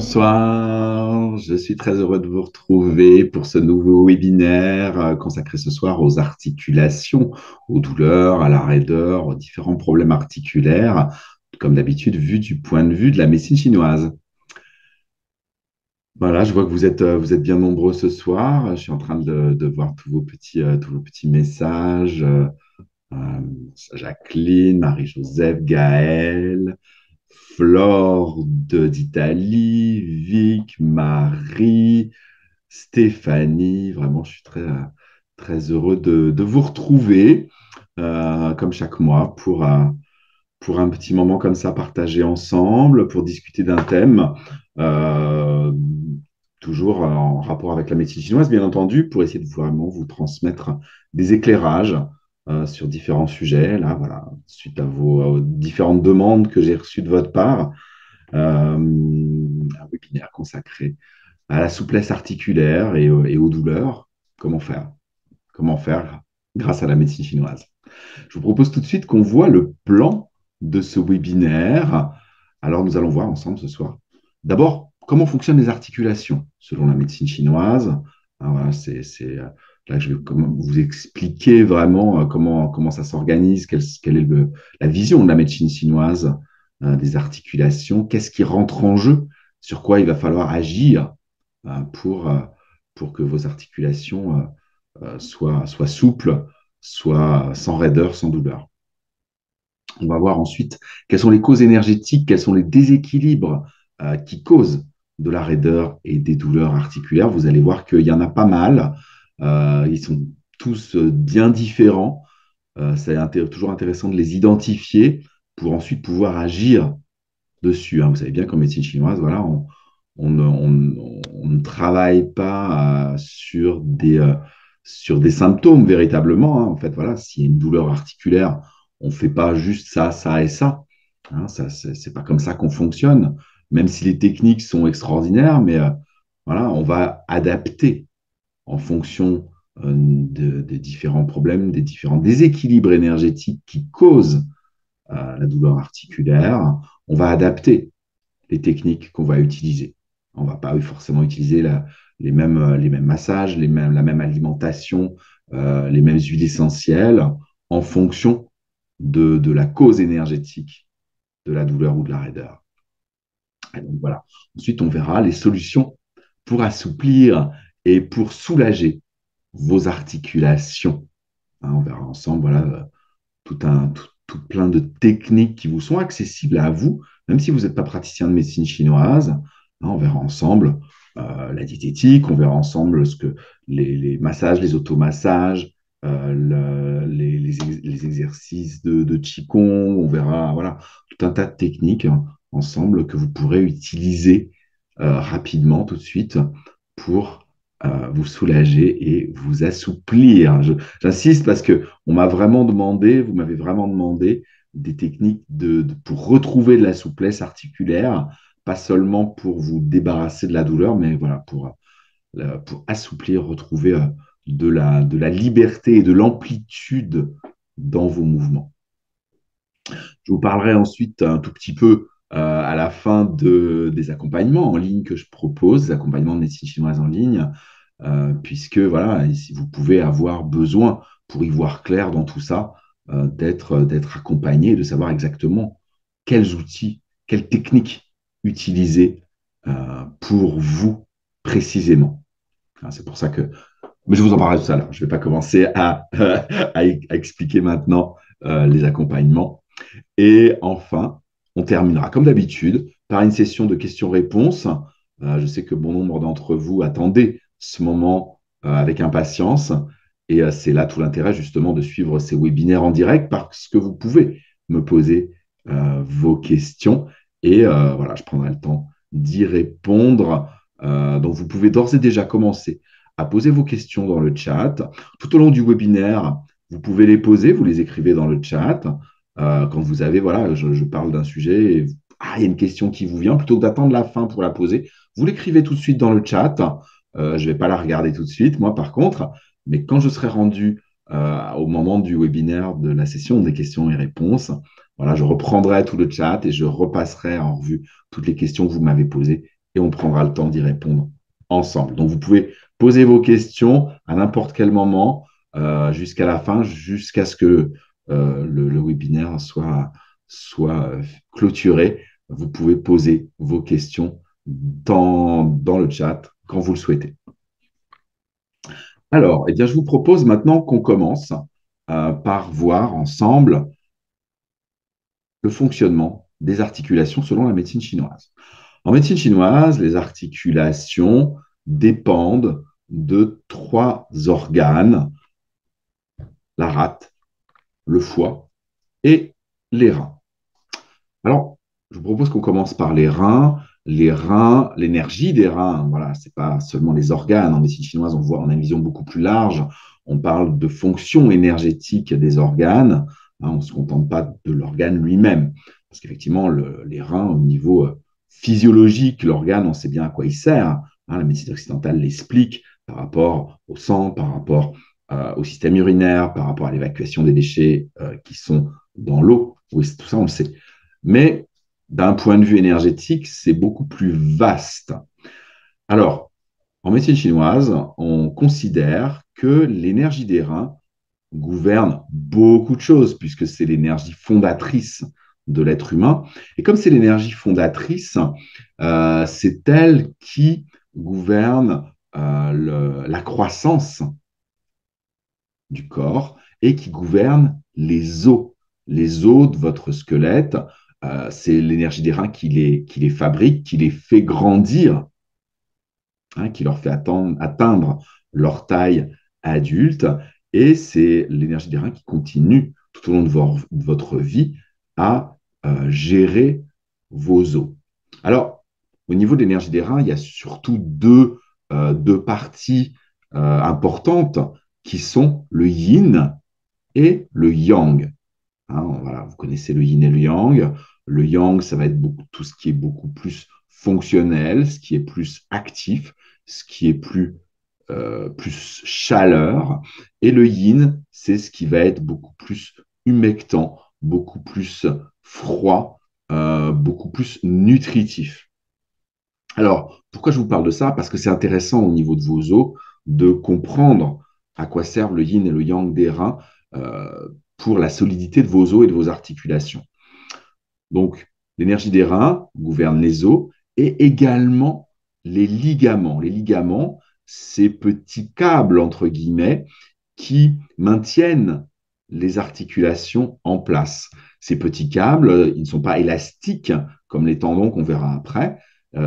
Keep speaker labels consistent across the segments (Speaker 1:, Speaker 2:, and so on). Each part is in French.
Speaker 1: Bonsoir, je suis très heureux de vous retrouver pour ce nouveau webinaire consacré ce soir aux articulations, aux douleurs, à la raideur, aux différents problèmes articulaires, comme d'habitude, vu du point de vue de la médecine chinoise. Voilà, je vois que vous êtes bien nombreux ce soir. Je suis en train de voir tous vos petits messages. Jacqueline, Marie-Joseph, Gaëlle. Flore d'Italie, Vic, Marie, Stéphanie. Vraiment, je suis très heureux de vous retrouver, comme chaque mois, pour un petit moment comme ça, partagé ensemble, pour discuter d'un thème, euh, toujours en rapport avec la médecine chinoise, bien entendu, pour essayer de vraiment vous transmettre des éclairages sur différents sujets. Là, voilà, suite aux différentes demandes que j'ai reçues de votre part, un webinaire consacré à la souplesse articulaire et aux douleurs. Comment faire? Comment faire grâce à la médecine chinoise? Je vous propose tout de suite qu'on voit le plan de ce webinaire. Alors, nous allons voir ensemble ce soir. D'abord, comment fonctionnent les articulations selon la médecine chinoise. Voilà, là que je vais vous expliquer vraiment comment ça s'organise, quelle est la vision de la médecine chinoise des articulations, qu'est-ce qui rentre en jeu, sur quoi il va falloir agir euh, pour, euh, pour que vos articulations soient souples, soit sans raideur, sans douleur. On va voir ensuite quelles sont les causes énergétiques, quels sont les déséquilibres qui causent de la raideur et des douleurs articulaires. Vous allez voir qu'il y en a pas mal. Ils sont tous bien différents. Toujours intéressant de les identifier pour ensuite pouvoir agir dessus. Vous savez bien qu'en médecine chinoise, voilà, on ne travaille pas sur des symptômes véritablement. En fait, voilà, s'il y a une douleur articulaire, on ne fait pas juste ça, ça et ça. C'est pas comme ça qu'on fonctionne, même si les techniques sont extraordinaires, mais voilà, on va adapter en fonction des différents problèmes, des différents déséquilibres énergétiques qui causent la douleur articulaire. On va adapter les techniques qu'on va utiliser. On ne va pas forcément utiliser les mêmes massages, la même alimentation, les mêmes huiles essentielles en fonction de la cause énergétique de la douleur ou de la raideur. Et donc voilà. Ensuite, on verra les solutions pour assouplir et pour soulager vos articulations. On verra ensemble voilà, tout plein de techniques qui vous sont accessibles à vous, même si vous n'êtes pas praticien de médecine chinoise. On verra ensemble la diététique, on verra ensemble les massages, les automassages, les exercices de Qigong, on verra voilà, tout un tas de techniques ensemble que vous pourrez utiliser rapidement tout de suite pour vous soulager et vous assouplir. J'insiste parce que on m'a vraiment demandé, vous m'avez vraiment demandé des techniques pour retrouver de la souplesse articulaire, pas seulement pour vous débarrasser de la douleur, mais voilà, pour assouplir, retrouver de la liberté et de l'amplitude dans vos mouvements. Je vous parlerai ensuite un tout petit peu à la fin des accompagnements en ligne que je propose, des accompagnements de médecine chinoise en ligne, puisque voilà, si vous pouvez avoir besoin, pour y voir clair dans tout ça, d'être accompagné, de savoir exactement quels outils, quelles techniques utiliser pour vous précisément. C'est pour ça que... Mais je vous en parlerai tout à l'heure. Je ne vais pas commencer à expliquer maintenant les accompagnements. Et enfin, on terminera comme d'habitude par une session de questions-réponses. Je sais que bon nombre d'entre vous attendaient ce moment avec impatience. Et c'est là tout l'intérêt justement de suivre ces webinaires en direct parce que vous pouvez me poser vos questions. Et voilà, je prendrai le temps d'y répondre. Donc, vous pouvez d'ores et déjà commencer à poser vos questions dans le chat. Tout au long du webinaire, vous pouvez les poser, vous les écrivez dans le chat. Quand vous avez, voilà, je parle d'un sujet, et, il y a une question qui vous vient, plutôt que d'attendre la fin pour la poser, vous l'écrivez tout de suite dans le chat. Je ne vais pas la regarder tout de suite, moi par contre, mais quand je serai rendu au moment du webinaire de la session des questions et réponses, voilà, je reprendrai tout le chat et je repasserai en revue toutes les questions que vous m'avez posées et on prendra le temps d'y répondre ensemble. Donc, vous pouvez poser vos questions à n'importe quel moment jusqu'à la fin, jusqu'à ce que le webinaire soit clôturé. Vous pouvez poser vos questions dans le chat quand vous le souhaitez. Alors, eh bien, je vous propose maintenant qu'on commence par voir ensemble le fonctionnement des articulations selon la médecine chinoise. En médecine chinoise, les articulations dépendent de trois organes, la rate, le foie et les reins. Alors, je vous propose qu'on commence par les reins. Les reins, l'énergie des reins, voilà, c'est pas seulement les organes. En médecine chinoise, on a une vision beaucoup plus large. On parle de fonction énergétique des organes. On ne se contente pas de l'organe lui-même. Parce qu'effectivement, les reins, au niveau physiologique, l'organe, on sait bien à quoi il sert. La médecine occidentale l'explique par rapport au sang, par rapport au système urinaire, par rapport à l'évacuation des déchets qui sont dans l'eau. Oui, tout ça, on le sait. Mais d'un point de vue énergétique, c'est beaucoup plus vaste. Alors, en médecine chinoise, on considère que l'énergie des reins gouverne beaucoup de choses, puisque c'est l'énergie fondatrice de l'être humain. Et comme c'est l'énergie fondatrice, c'est elle qui gouverne la croissance du corps et qui gouverne les os. Les os de votre squelette, c'est l'énergie des reins qui les fabrique, qui les fait grandir, qui leur fait atteindre leur taille adulte. Et c'est l'énergie des reins qui continue tout au long de votre vie à gérer vos os. Alors, au niveau de l'énergie des reins, il y a surtout deux parties importantes qui sont le yin et le yang. Voilà, vous connaissez le yin et le yang. Le yang, ça va être tout ce qui est beaucoup plus fonctionnel, ce qui est plus actif, ce qui est plus chaleur. Et le yin, c'est ce qui va être beaucoup plus humectant, beaucoup plus froid, beaucoup plus nutritif. Alors, pourquoi je vous parle de ça? Parce que c'est intéressant au niveau de vos os de comprendre à quoi servent le yin et le yang des reins pour la solidité de vos os et de vos articulations. Donc, l'énergie des reins gouverne les os et également les ligaments. Les ligaments, ces petits câbles, entre guillemets, qui maintiennent les articulations en place. Ces petits câbles, ils ne sont pas élastiques comme les tendons qu'on verra après. Ils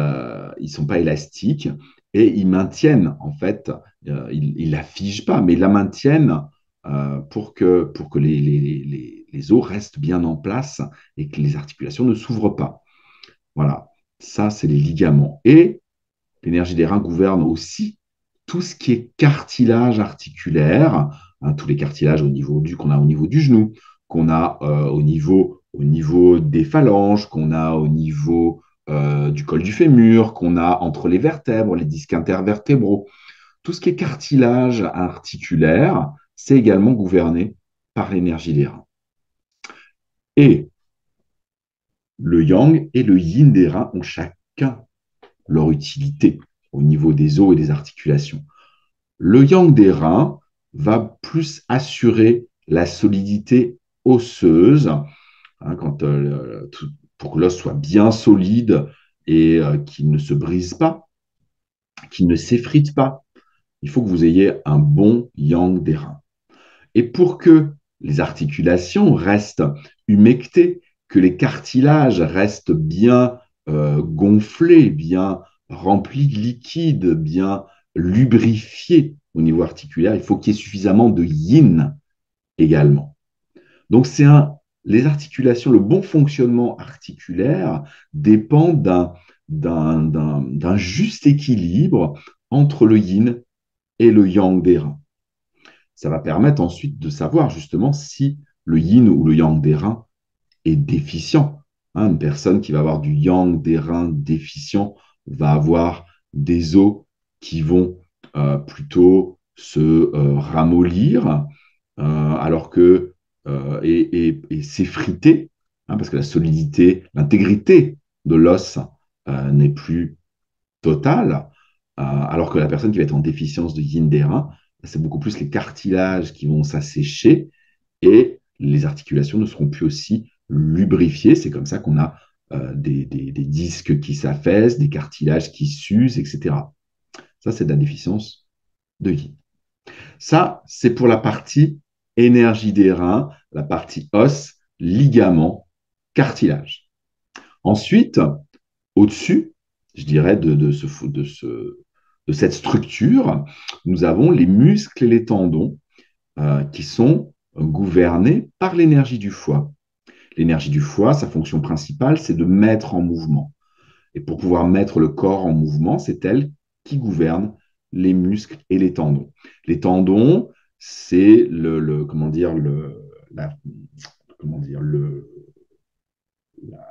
Speaker 1: ne sont pas élastiques et ils maintiennent, en fait, ils ne la figent pas, mais ils la maintiennent pour que les os restent bien en place et que les articulations ne s'ouvrent pas. Voilà, ça, c'est les ligaments. Et l'énergie des reins gouverne aussi tout ce qui est cartilage articulaire, tous les cartilages qu'on a au niveau du genou, qu'on a au niveau des phalanges, qu'on a au niveau du col du fémur, qu'on a entre les vertèbres, les disques intervertébraux. Tout ce qui est cartilage articulaire, c'est également gouverné par l'énergie des reins. Et le yang et le yin des reins ont chacun leur utilité au niveau des os et des articulations. Le yang des reins va plus assurer la solidité osseuse, pour que l'os soit bien solide et qu'il ne se brise pas, qu'il ne s'effrite pas. Il faut que vous ayez un bon yang des reins. Et pour que les articulations restent humectées, que les cartilages restent bien gonflés, bien remplis de liquide, bien lubrifiés au niveau articulaire, il faut qu'il y ait suffisamment de yin également. Donc, les articulations, le bon fonctionnement articulaire dépend d'un juste équilibre entre le yin et le yang des reins. Ça va permettre ensuite de savoir justement si le yin ou le yang des reins est déficient. Une personne qui va avoir du yang des reins déficient va avoir des os qui vont plutôt se ramollir, alors que et s'effriter, parce que la solidité, l'intégrité de l'os n'est plus totale, alors que la personne qui va être en déficience de yin des reins, c'est beaucoup plus les cartilages qui vont s'assécher et les articulations ne seront plus aussi lubrifiées. C'est comme ça qu'on a des disques qui s'affaissent, des cartilages qui s'usent, etc. Ça, c'est de la déficience de yin. Ça, c'est pour la partie énergie des reins, la partie os, ligaments, cartilage. Ensuite, au-dessus, je dirais, de cette structure, nous avons les muscles et les tendons qui sont gouvernés par l'énergie du foie. L'énergie du foie, sa fonction principale, c'est de mettre en mouvement. Et pour pouvoir mettre le corps en mouvement, c'est elle qui gouverne les muscles et les tendons. Les tendons, c'est comment dire, la, comment dire,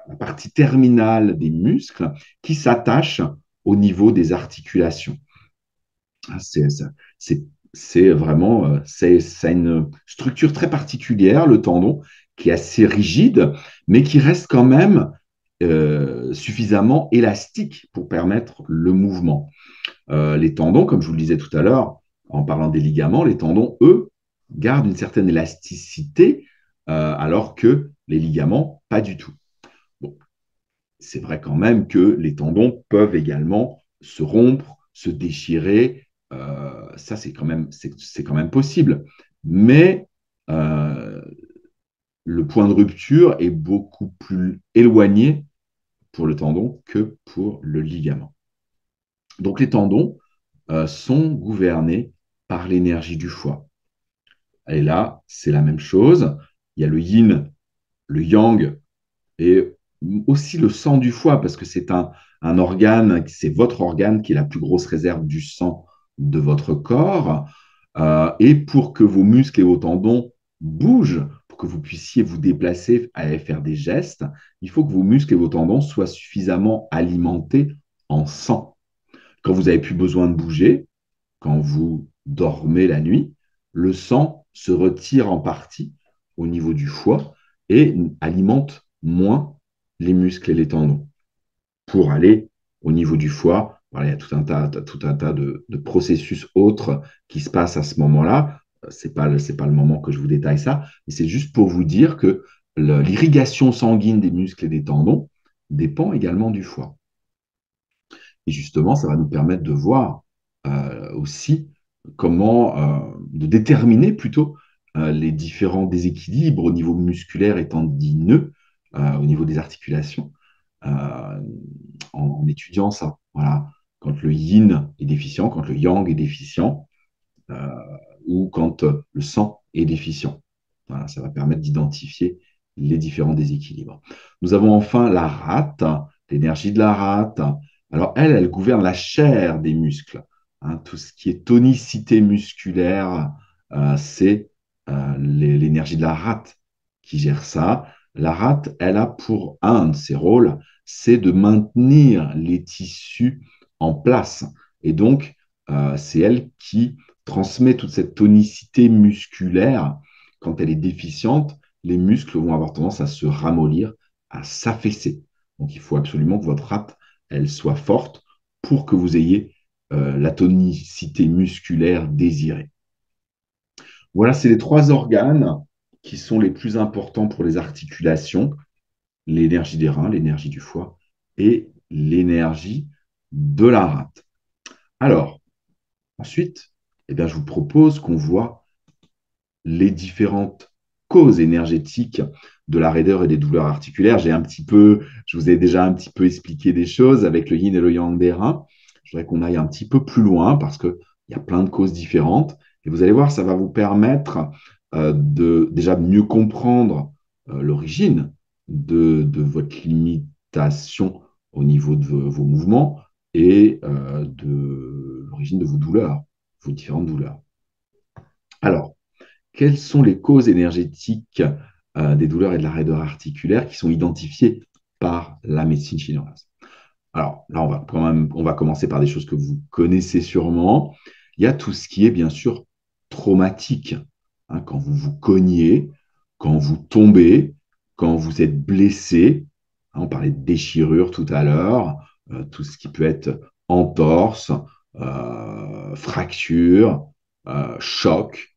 Speaker 1: la partie terminale des muscles qui s'attache au niveau des articulations. C'est vraiment, ça a une structure très particulière, le tendon, qui est assez rigide, mais qui reste quand même suffisamment élastique pour permettre le mouvement. Les tendons, comme je vous le disais tout à l'heure, en parlant des ligaments, les tendons, eux, gardent une certaine élasticité, alors que les ligaments, pas du tout. Bon, c'est vrai quand même que les tendons peuvent également se rompre, se déchirer. Ça, c'est quand même possible. Mais le point de rupture est beaucoup plus éloigné pour le tendon que pour le ligament. Donc les tendons sont gouvernés par l'énergie du foie. Et là, c'est la même chose. Il y a le yin, le yang et aussi le sang du foie, parce que c'est un organe, c'est votre organe qui est la plus grosse réserve du sang de votre corps. Et pour que vos muscles et vos tendons bougent, pour que vous puissiez vous déplacer et faire des gestes, il faut que vos muscles et vos tendons soient suffisamment alimentés en sang. Quand vous n'avez plus besoin de bouger, quand vous dormez la nuit, le sang se retire en partie au niveau du foie et alimente moins les muscles et les tendons. Pour aller au niveau du foie, voilà, il y a tout un tas de processus autres qui se passent à ce moment-là. C'est pas le moment que je vous détaille ça, mais c'est juste pour vous dire que l'irrigation sanguine des muscles et des tendons dépend également du foie. Et justement, ça va nous permettre de voir aussi de déterminer plutôt les différents déséquilibres au niveau musculaire et tendineux, au niveau des articulations, euh, en étudiant ça. Voilà. Quand le yin est déficient, quand le yang est déficient, euh, ou quand le sang est déficient. Voilà, ça va permettre d'identifier les différents déséquilibres. Nous avons enfin la rate, l'énergie de la rate. Alors, elle gouverne la chair des muscles. Hein, tout ce qui est tonicité musculaire, c'est l'énergie de la rate qui gère ça. La rate, elle a pour un de ses rôles, c'est de maintenir les tissus en place. Et donc, c'est elle qui transmet toute cette tonicité musculaire. Quand elle est déficiente, les muscles vont avoir tendance à se ramollir, à s'affaisser. Donc, il faut absolument que votre rate, elle soit forte pour que vous ayez la tonicité musculaire désirée. Voilà, c'est les trois organes qui sont les plus importants pour les articulations, l'énergie des reins, l'énergie du foie et l'énergie de la rate. Alors, ensuite, eh bien, je vous propose qu'on voit les différentes causes énergétiques de la raideur et des douleurs articulaires. Je vous ai déjà un petit peu expliqué des choses avec le yin et le yang des reins. Je voudrais qu'on aille un petit peu plus loin parce qu'il y a plein de causes différentes. Et vous allez voir, ça va vous permettre de déjà mieux comprendre l'origine de votre limitation au niveau de vos mouvements et de l'origine de vos douleurs, vos différentes douleurs. Alors, quelles sont les causes énergétiques des douleurs et de la raideur articulaire qui sont identifiées par la médecine chinoise? Alors là, on va commencer par des choses que vous connaissez sûrement. Il y a tout ce qui est bien sûr traumatique. Hein, quand vous vous cognez, quand vous tombez, quand vous êtes blessé. Hein, on parlait de déchirure tout à l'heure. Tout ce qui peut être entorse, fracture, choc,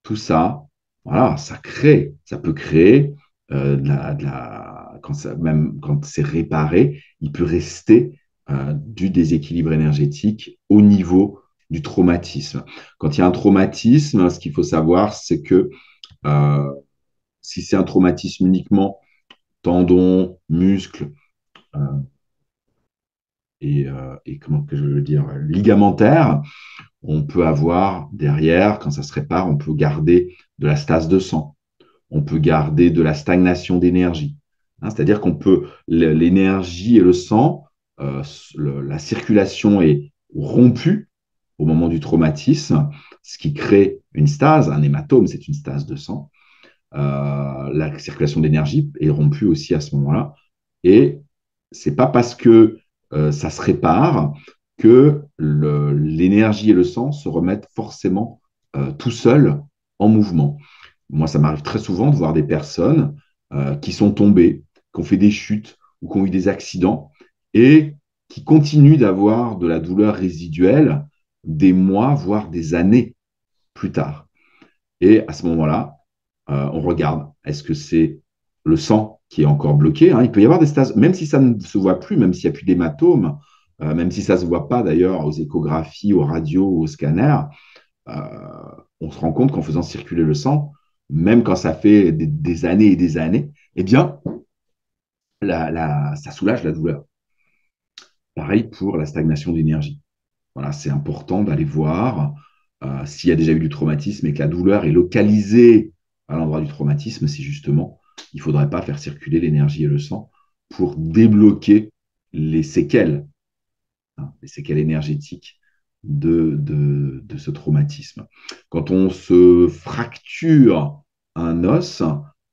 Speaker 1: tout ça, voilà, ça peut créer même quand c'est réparé, il peut rester du déséquilibre énergétique au niveau du traumatisme. Quand il y a un traumatisme, ce qu'il faut savoir, c'est que euh, si c'est un traumatisme uniquement tendon, muscle, euh, et comment que je veux dire, ligamentaire, on peut avoir derrière, quand ça se répare, on peut garder de la stase de sang, on peut garder de la stagnation d'énergie. Hein, c'est-à-dire qu'on peut, l'énergie et le sang, la circulation est rompue au moment du traumatisme, ce qui crée une stase. Un hématome, c'est une stase de sang. La circulation d'énergie est rompue aussi à ce moment-là. Et c'est pas parce que ça se répare que l'énergie et le sang se remettent forcément tout seuls en mouvement. Moi, ça m'arrive très souvent de voir des personnes qui sont tombées, qui ont fait des chutes ou qui ont eu des accidents et qui continuent d'avoir de la douleur résiduelle des mois, voire des années plus tard. Et à ce moment-là, on regarde, est-ce que c'est le sang qui est encore bloqué, hein? Il peut y avoir des stases, même si ça ne se voit plus, même s'il n'y a plus d'hématome, même si ça ne se voit pas d'ailleurs aux échographies, aux radios ou aux scanners, euh, on se rend compte qu'en faisant circuler le sang, même quand ça fait des années et des années, eh bien, ça soulage la douleur. Pareil pour la stagnation d'énergie. Voilà, c'est important d'aller voir s'il y a déjà eu du traumatisme et que la douleur est localisée à l'endroit du traumatisme, c'est justement, il ne faudrait pas faire circuler l'énergie et le sang pour débloquer les séquelles, hein, les séquelles énergétiques de ce traumatisme. Quand on se fracture un os,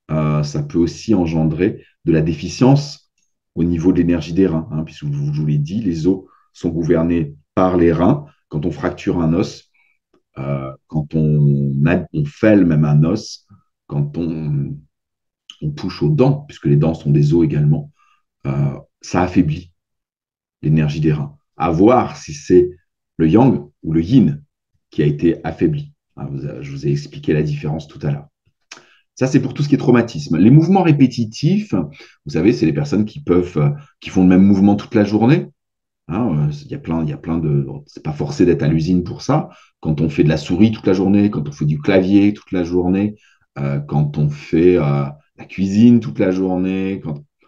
Speaker 1: ça peut aussi engendrer de la déficience au niveau de l'énergie des reins, hein, puisque je vous l'ai dit, les os sont gouvernés par les reins. Quand on fracture un os, quand on fêle même un os, quand on touche aux dents, puisque les dents sont des os également, ça affaiblit l'énergie des reins. À voir si c'est le yang ou le yin qui a été affaibli. Hein, je vous ai expliqué la différence tout à l'heure. Ça, c'est pour tout ce qui est traumatisme. Les mouvements répétitifs, vous savez, c'est les personnes qui font le même mouvement toute la journée. Hein, il y a plein de. C'est pas forcé d'être à l'usine pour ça. Quand on fait de la souris toute la journée, quand on fait du clavier toute la journée, quand on fait la cuisine toute la journée,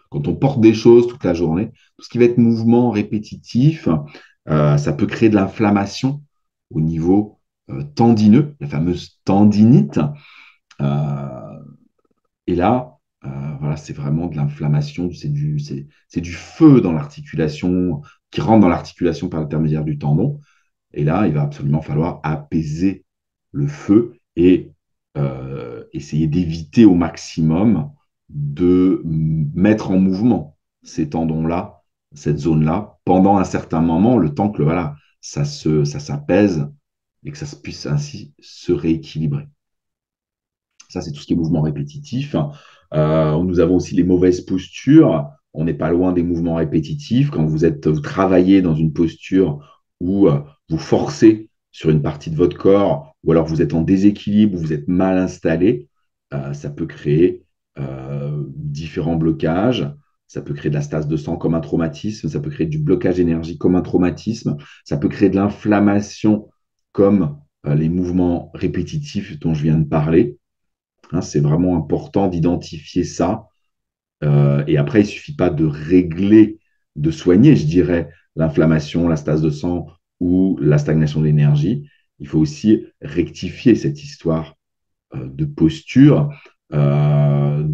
Speaker 1: quand on porte des choses toute la journée, tout ce qui va être mouvement répétitif, ça peut créer de l'inflammation au niveau tendineux, la fameuse tendinite. Euh, et là, voilà, c'est vraiment de l'inflammation, c'est du feu dans l'articulation qui rentre dans l'articulation par l'intermédiaire du tendon. Et là, il va absolument falloir apaiser le feu et essayer d'éviter au maximum de mettre en mouvement ces tendons-là, cette zone-là, pendant un certain moment, le temps que voilà, ça s'apaise et que ça puisse ainsi se rééquilibrer. Ça, c'est tout ce qui est mouvement répétitif. Nous avons aussi les mauvaises postures. On n'est pas loin des mouvements répétitifs. Quand vous travaillez dans une posture où vous forcez sur une partie de votre corps, ou alors vous êtes en déséquilibre, ou vous êtes mal installé, ça peut créer différents blocages. Ça peut créer de la stase de sang comme un traumatisme. Ça peut créer du blocage d'énergie comme un traumatisme. Ça peut créer de l'inflammation comme les mouvements répétitifs dont je viens de parler. Hein, c'est vraiment important d'identifier ça. Et après, il ne suffit pas de régler, de soigner, je dirais, l'inflammation, la stase de sang ou la stagnation d'énergie. Il faut aussi rectifier cette histoire de posture, euh,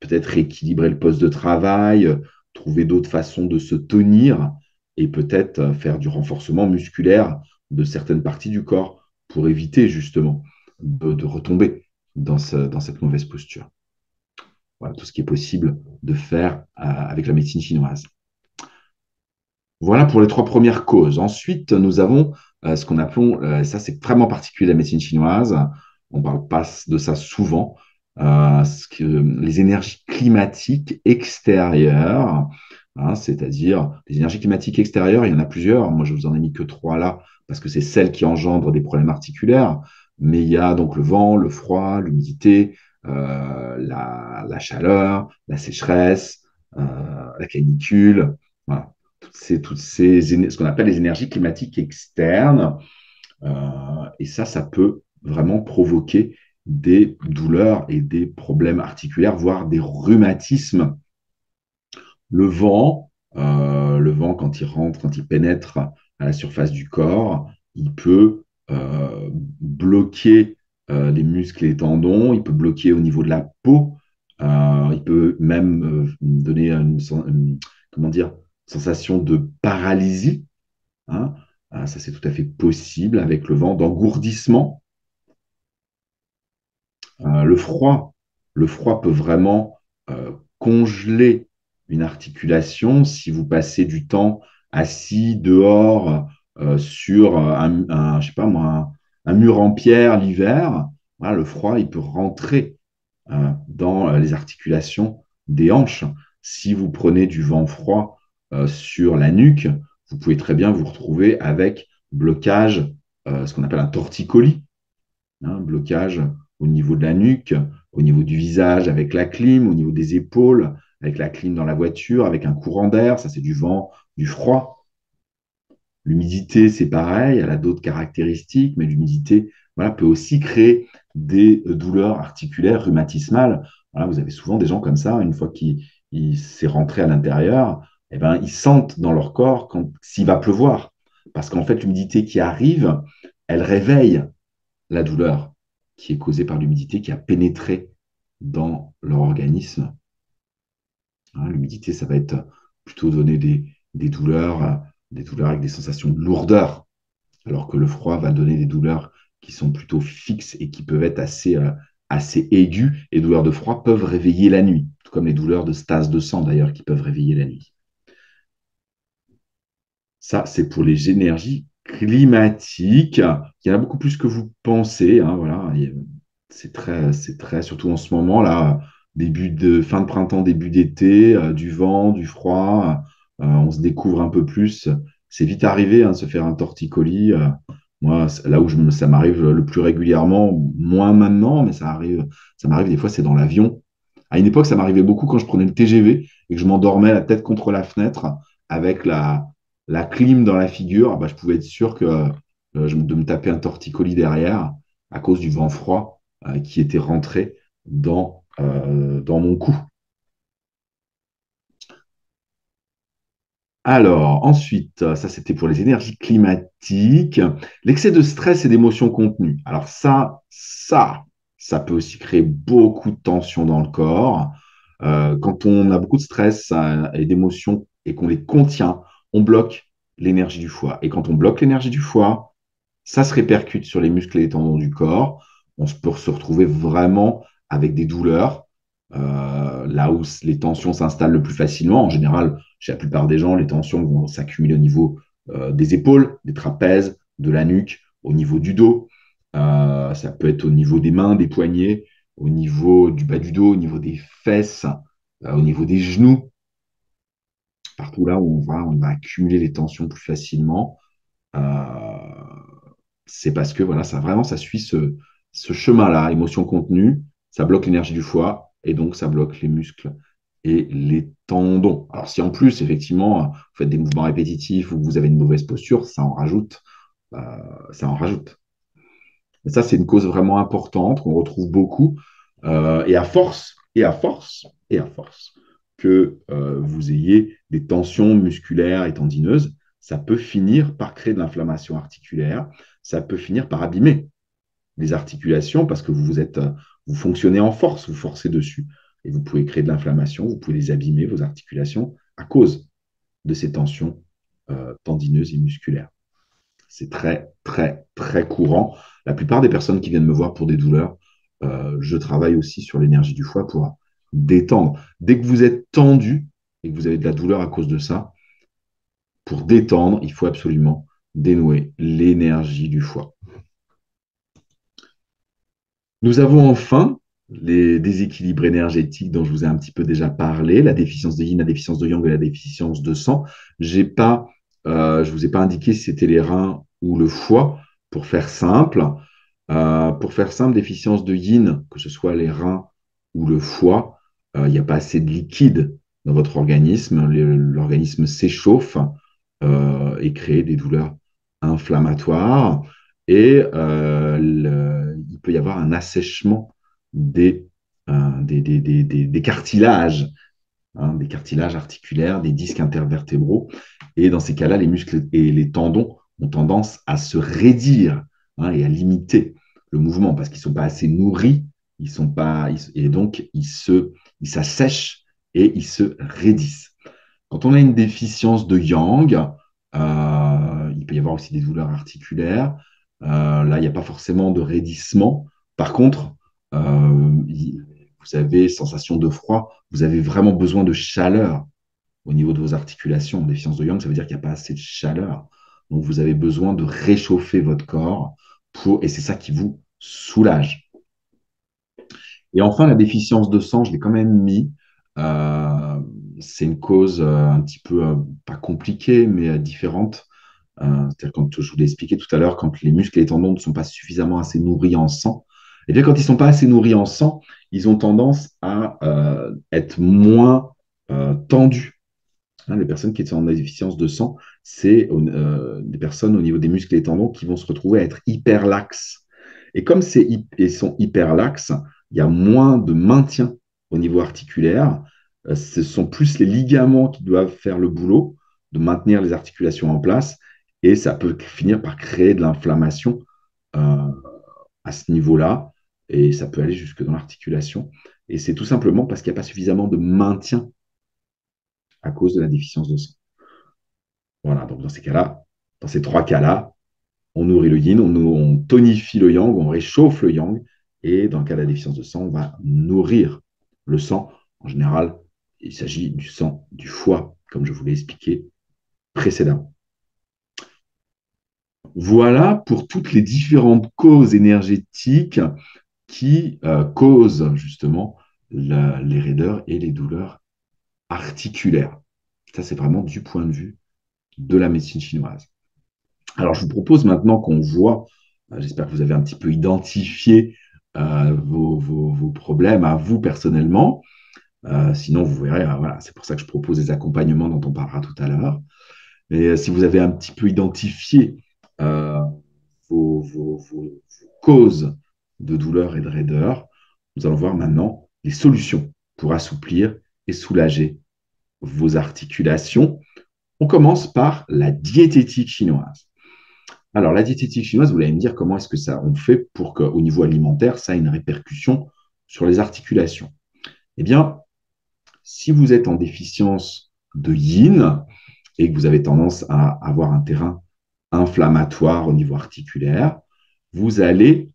Speaker 1: peut-être rééquilibrer le poste de travail, trouver d'autres façons de se tenir et peut-être faire du renforcement musculaire de certaines parties du corps pour éviter justement de retomber dans cette mauvaise posture. Voilà tout ce qui est possible de faire avec la médecine chinoise. Voilà pour les trois premières causes. Ensuite, nous avons ce qu'on appelons, ça c'est vraiment particulier de la médecine chinoise, on ne parle pas de ça souvent, les énergies climatiques extérieures. hein, c'est-à-dire les énergies climatiques extérieures, il y en a plusieurs. Moi, je vous en ai mis que trois là, parce que c'est celles qui engendrent des problèmes articulaires. Mais il y a donc le vent, le froid, l'humidité, la chaleur, la sécheresse, la canicule. Voilà. Ce qu'on appelle les énergies climatiques externes. Et ça peut vraiment provoquer des douleurs et des problèmes articulaires, voire des rhumatismes. Le vent, quand il rentre, quand il pénètre à la surface du corps, il peut bloquer les muscles et les tendons, il peut bloquer au niveau de la peau, il peut même donner comment dire, sensation de paralysie, hein. Ça, c'est tout à fait possible avec le vent, d'engourdissement. Le froid, le froid peut vraiment congeler une articulation si vous passez du temps assis dehors sur je sais pas moi, un mur en pierre l'hiver. Voilà, le froid, il peut rentrer dans les articulations des hanches. Si vous prenez du vent froid sur la nuque, vous pouvez très bien vous retrouver avec blocage, ce qu'on appelle un torticolis, hein, blocage au niveau de la nuque, au niveau du visage avec la clim, au niveau des épaules, avec la clim dans la voiture, avec un courant d'air, ça c'est du vent, du froid. L'humidité, c'est pareil, elle a d'autres caractéristiques, mais l'humidité voilà, peut aussi créer des douleurs articulaires rhumatismales. Voilà, vous avez souvent des gens comme ça, une fois qu'il s'est rentré à l'intérieur, eh ben, ils sentent dans leur corps s'il va pleuvoir. Parce qu'en fait, l'humidité qui arrive, elle réveille la douleur qui est causée par l'humidité qui a pénétré dans leur organisme. Hein, l'humidité, ça va être plutôt donner des douleurs avec des sensations de lourdeur, alors que le froid va donner des douleurs qui sont plutôt fixes et qui peuvent être assez aiguës. Et les douleurs de froid peuvent réveiller la nuit, tout comme les douleurs de stase de sang d'ailleurs qui peuvent réveiller la nuit. Ça, c'est pour les énergies climatiques. Il y en a beaucoup plus que vous pensez, hein, voilà. C'est très, surtout en ce moment, là, fin de printemps, début d'été, du vent, du froid, on se découvre un peu plus. C'est vite arrivé, hein, de se faire un torticolis. Moi, là où ça m'arrive le plus régulièrement, moins maintenant, mais ça m'arrive des fois, c'est dans l'avion. À une époque, ça m'arrivait beaucoup quand je prenais le TGV et que je m'endormais la tête contre la fenêtre avec la clim dans la figure. Bah, je pouvais être sûr de me taper un torticolis derrière à cause du vent froid qui était rentré dans mon cou. Alors, ensuite, ça c'était pour les énergies climatiques. L'excès de stress et d'émotions contenues. Alors ça peut aussi créer beaucoup de tension dans le corps. Quand on a beaucoup de stress et d'émotions et qu'on les contient, on bloque l'énergie du foie. Et quand on bloque l'énergie du foie, ça se répercute sur les muscles et les tendons du corps. On peut se retrouver vraiment avec des douleurs, là où les tensions s'installent le plus facilement. En général, chez la plupart des gens, les tensions vont s'accumuler au niveau des épaules, des trapèzes, de la nuque, au niveau du dos. Ça peut être au niveau des mains, des poignets, au niveau du bas du dos, au niveau des fesses, au niveau des genoux. Partout là où on va accumuler les tensions plus facilement. Euh, c'est parce que voilà, ça suit ce chemin-là, émotion contenue, ça bloque l'énergie du foie et donc ça bloque les muscles et les tendons. Alors si en plus, effectivement, vous faites des mouvements répétitifs ou que vous avez une mauvaise posture, euh, ça en rajoute. Et ça, c'est une cause vraiment importante qu'on retrouve beaucoup. Et à force, et à force, et à force que vous ayez des tensions musculaires et tendineuses, ça peut finir par créer de l'inflammation articulaire, ça peut finir par abîmer les articulations parce que vous fonctionnez en force, vous forcez dessus. Et vous pouvez créer de l'inflammation, vous pouvez les abîmer, vos articulations, à cause de ces tensions tendineuses et musculaires. C'est très, très, très courant. La plupart des personnes qui viennent me voir pour des douleurs, je travaille aussi sur l'énergie du foie pour détendre. Dès que vous êtes tendu et que vous avez de la douleur à cause de ça, pour détendre, il faut absolument dénouer l'énergie du foie. Nous avons enfin les déséquilibres énergétiques dont je vous ai un petit peu déjà parlé, la déficience de yin, la déficience de yang et la déficience de sang. Je ne vous ai pas indiqué si c'était les reins ou le foie, pour faire simple. Pour faire simple, déficience de yin, que ce soit les reins ou le foie, il n'y a pas assez de liquide dans votre organisme. L'organisme s'échauffe et crée des douleurs inflammatoires. Et il peut y avoir un assèchement des, des cartilages, hein, des cartilages articulaires, des disques intervertébraux. Et dans ces cas-là, les muscles et les tendons ont tendance à se raidir, hein, et à limiter le mouvement parce qu'ils ne sont pas assez nourris, ils sont pas, et donc ils s'assèchent et ils se raidissent. Quand on a une déficience de yang, il peut y avoir aussi des douleurs articulaires. Là, il n'y a pas forcément de raidissement. Par contre, vous avez sensation de froid, vous avez vraiment besoin de chaleur au niveau de vos articulations. En déficience de yang, ça veut dire qu'il n'y a pas assez de chaleur. Donc, vous avez besoin de réchauffer votre corps et c'est ça qui vous soulage. Et enfin, la déficience de sang, je l'ai quand même mis. Euh, c'est une cause un petit peu, pas compliquée, mais différente. C'est-à-dire, quand je vous l'ai expliqué tout à l'heure, quand les muscles et les tendons ne sont pas suffisamment assez nourris en sang, et bien quand ils ne sont pas assez nourris en sang, ils ont tendance à être moins tendus. Hein, les personnes qui sont en déficience de sang, c'est des personnes au niveau des muscles et des tendons qui vont se retrouver à être hyper laxes. Et comme ils sont hyper laxes, il y a moins de maintien au niveau articulaire. Ce sont plus les ligaments qui doivent faire le boulot de maintenir les articulations en place. Et ça peut finir par créer de l'inflammation euh, à ce niveau-là. Et ça peut aller jusque dans l'articulation. Et c'est tout simplement parce qu'il n'y a pas suffisamment de maintien à cause de la déficience de sang. Voilà, donc dans ces cas-là, dans ces trois cas-là, on nourrit le yin, on tonifie le yang, on réchauffe le yang, et dans le cas de la déficience de sang, on va nourrir le sang. En général, il s'agit du sang du foie, comme je vous l'ai expliqué précédemment. Voilà pour toutes les différentes causes énergétiques qui causent justement les raideurs et les douleurs articulaires. Ça, c'est vraiment du point de vue de la médecine chinoise. Alors, je vous propose maintenant qu'on voit, j'espère que vous avez un petit peu identifié vos problèmes à vous personnellement. Sinon, vous verrez, voilà, c'est pour ça que je propose des accompagnements dont on parlera tout à l'heure. Mais si vous avez un petit peu identifié euh, vos causes de douleur et de raideur, nous allons voir maintenant les solutions pour assouplir et soulager vos articulations. On commence par la diététique chinoise. Alors, la diététique chinoise, vous allez me dire comment est-ce que ça on fait pour qu'au niveau alimentaire, ça ait une répercussion sur les articulations. Eh bien, si vous êtes en déficience de yin et que vous avez tendance à avoir un terrain inflammatoire au niveau articulaire, vous allez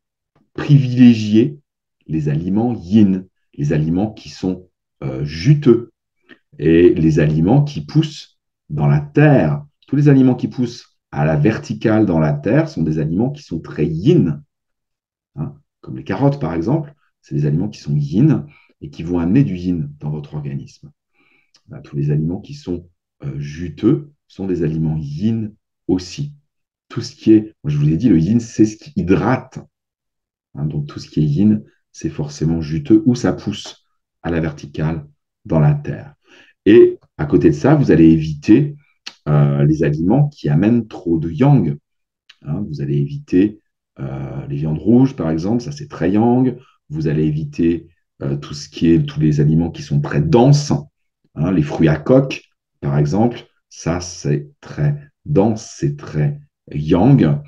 Speaker 1: privilégier les aliments yin, les aliments qui sont juteux et les aliments qui poussent dans la terre. Tous les aliments qui poussent à la verticale dans la terre sont des aliments qui sont très yin, hein, comme les carottes par exemple. C'est des aliments qui sont yin et qui vont amener du yin dans votre organisme. Tous les aliments qui sont juteux sont des aliments yin aussi. Tout ce qui est, moi je vous ai dit, le yin, c'est ce qui hydrate. Hein, donc tout ce qui est yin, c'est forcément juteux ou ça pousse à la verticale dans la terre. Et à côté de ça, vous allez éviter les aliments qui amènent trop de yang. Hein, vous allez éviter les viandes rouges, par exemple, ça c'est très yang. Vous allez éviter tout ce qui est tous les aliments qui sont très denses, hein, les fruits à coque, par exemple, ça c'est très dense, c'est très yang.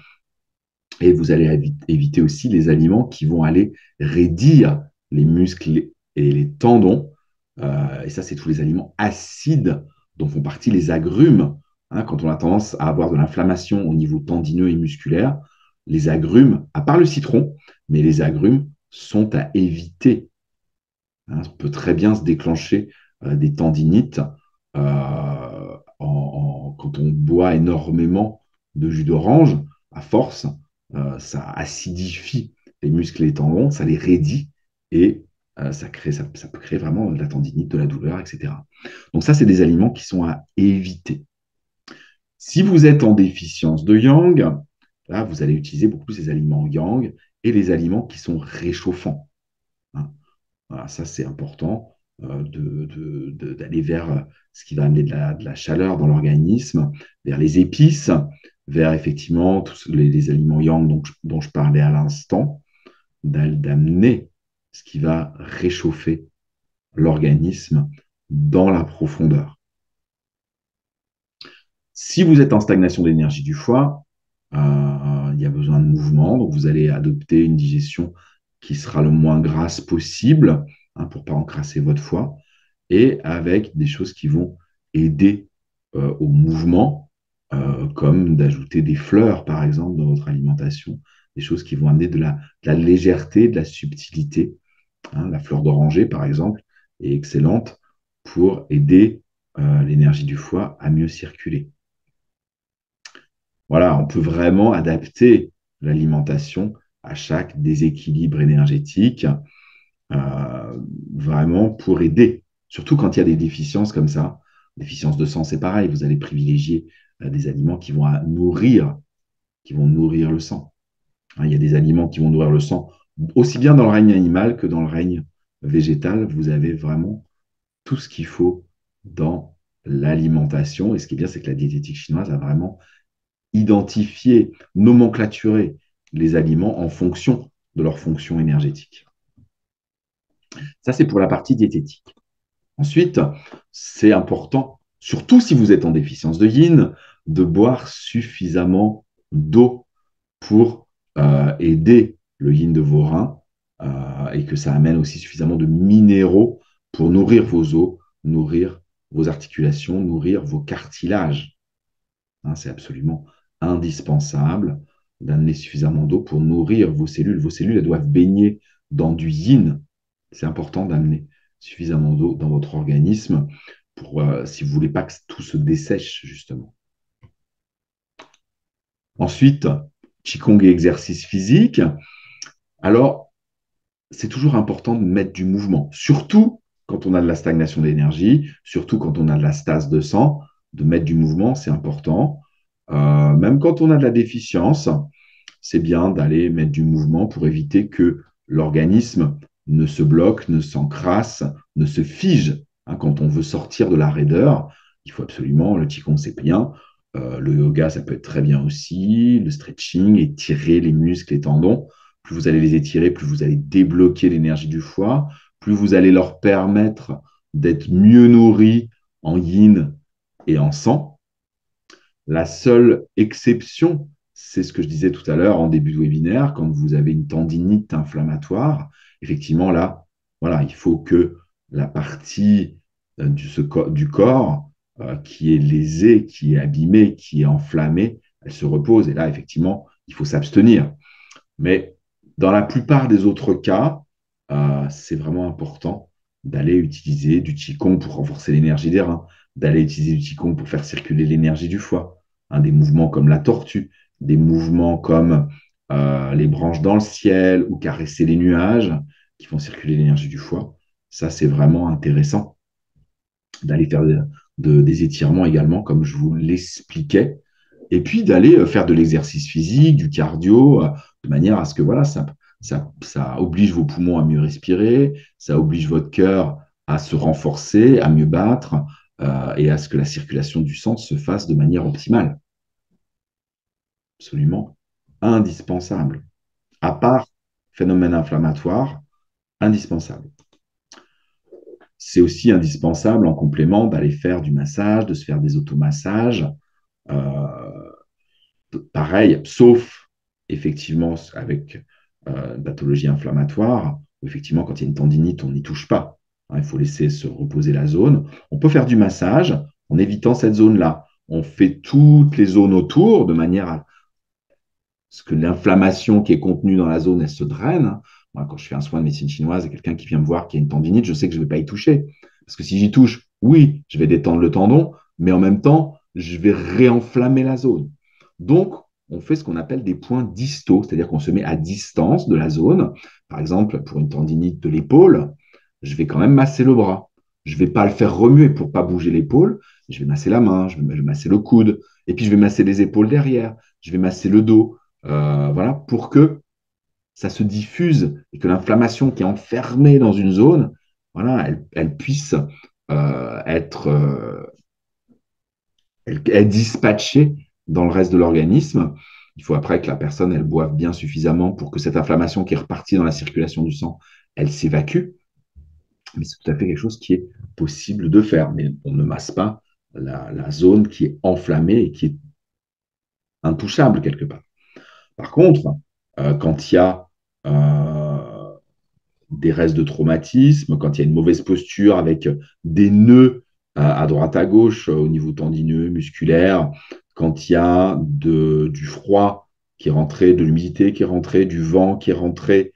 Speaker 1: Et vous allez éviter aussi les aliments qui vont aller raidir les muscles et les tendons. Et ça, c'est tous les aliments acides dont font partie les agrumes. Hein, quand on a tendance à avoir de l'inflammation au niveau tendineux et musculaire, les agrumes, à part le citron, mais les agrumes sont à éviter. Hein, on peut très bien se déclencher des tendinites quand on boit énormément de jus d'orange. À force, ça acidifie les muscles et les tendons, ça les raidit et ça peut créer vraiment de la tendinite, de la douleur, etc. Donc ça, c'est des aliments qui sont à éviter. Si vous êtes en déficience de yang, là, vous allez utiliser beaucoup plus les aliments yang et les aliments qui sont réchauffants, hein. Voilà, ça, c'est important d'aller vers ce qui va amener de la chaleur dans l'organisme, vers les épices, vers effectivement tous les aliments yang dont je parlais à l'instant, d'amener ce qui va réchauffer l'organisme dans la profondeur. Si vous êtes en stagnation d'énergie du foie, il y a besoin de mouvement, donc vous allez adopter une digestion qui sera le moins grasse possible, hein, pour ne pas encrasser votre foie, et avec des choses qui vont aider au mouvement, comme d'ajouter des fleurs, par exemple, dans votre alimentation, des choses qui vont amener de la légèreté, de la subtilité, hein. La fleur d'oranger, par exemple, est excellente pour aider l'énergie du foie à mieux circuler. Voilà, on peut vraiment adapter l'alimentation à chaque déséquilibre énergétique, vraiment pour aider. Surtout quand il y a des déficiences comme ça. Déficience de sang, c'est pareil. Vous allez privilégier des aliments qui vont nourrir le sang, hein. Il y a des aliments qui vont nourrir le sang, aussi bien dans le règne animal que dans le règne végétal. Vous avez vraiment tout ce qu'il faut dans l'alimentation. Et ce qui est bien, c'est que la diététique chinoise a vraiment identifier, nomenclaturer les aliments en fonction de leur fonction énergétique. Ça, c'est pour la partie diététique. Ensuite, c'est important, surtout si vous êtes en déficience de yin, de boire suffisamment d'eau pour aider le yin de vos reins, et que ça amène aussi suffisamment de minéraux pour nourrir vos os, nourrir vos articulations, nourrir vos cartilages, hein. C'est absolument indispensable d'amener suffisamment d'eau pour nourrir vos cellules. Vos cellules, elles doivent baigner dans du yin. C'est important d'amener suffisamment d'eau dans votre organisme pour, si vous ne voulez pas que tout se dessèche, justement. Ensuite, Qigong et exercice physique. Alors, c'est toujours important de mettre du mouvement, surtout quand on a de la stagnation d'énergie, surtout quand on a de la stase de sang, de mettre du mouvement, c'est important. Même quand on a de la déficience, c'est bien d'aller mettre du mouvement pour éviter que l'organisme ne se bloque, ne s'encrasse, ne se fige, hein. Quand on veut sortir de la raideur, il faut absolument, le Qigong c'est bien, le yoga ça peut être très bien aussi, le stretching, étirer les muscles, les tendons. Plus vous allez les étirer, plus vous allez débloquer l'énergie du foie, plus vous allez leur permettre d'être mieux nourris en yin et en sang. La seule exception, c'est ce que je disais tout à l'heure en début de webinaire, quand vous avez une tendinite inflammatoire, effectivement, là, voilà, il faut que la partie du corps qui est lésée, qui est abîmée, qui est enflammée, elle se repose. Et là, effectivement, il faut s'abstenir. Mais dans la plupart des autres cas, c'est vraiment important d'aller utiliser du Qigong pour renforcer l'énergie des reins, d'aller utiliser du Qigong pour faire circuler l'énergie du foie, hein. Des mouvements comme la tortue, des mouvements comme les branches dans le ciel ou caresser les nuages qui font circuler l'énergie du foie. Ça, c'est vraiment intéressant d'aller faire des étirements également, comme je vous l'expliquais, et puis d'aller faire de l'exercice physique, du cardio, de manière à ce que voilà, ça oblige vos poumons à mieux respirer, ça oblige votre cœur à se renforcer, à mieux battre, et à ce que la circulation du sang se fasse de manière optimale. Absolument indispensable. À part phénomène inflammatoire, indispensable. C'est aussi indispensable en complément d'aller faire du massage, de se faire des automassages. Euh, Pareil, sauf effectivement avec pathologie inflammatoire, où effectivement quand il y a une tendinite, on n'y touche pas, hein. Il faut laisser se reposer la zone. On peut faire du massage en évitant cette zone-là. On fait toutes les zones autour de manière à ce que l'inflammation qui est contenue dans la zone, elle se draine, hein. Moi, quand je fais un soin de médecine chinoise et quelqu'un qui vient me voir qui a une tendinite, je sais que je ne vais pas y toucher. Parce que si j'y touche, oui, je vais détendre le tendon, mais en même temps, je vais réenflammer la zone. Donc, on fait ce qu'on appelle des points distaux, c'est-à-dire qu'on se met à distance de la zone. Par exemple, pour une tendinite de l'épaule, je vais quand même masser le bras. Je ne vais pas le faire remuer pour ne pas bouger l'épaule. Je vais masser la main, je vais masser le coude, et puis je vais masser les épaules derrière, je vais masser le dos, voilà, pour que ça se diffuse et que l'inflammation qui est enfermée dans une zone, voilà, elle puisse être est dispatchée dans le reste de l'organisme. Il faut après que la personne elle boive bien suffisamment pour que cette inflammation qui est repartie dans la circulation du sang, elle s'évacue. Mais c'est tout à fait quelque chose qui est possible de faire. Mais on ne masse pas la zone qui est enflammée et qui est intouchable quelque part. Par contre, quand il y a des restes de traumatisme, quand il y a une mauvaise posture avec des nœuds à droite à gauche au niveau tendineux, musculaire, quand il y a du froid qui est rentré, de l'humidité qui est rentrée, du vent qui est rentré,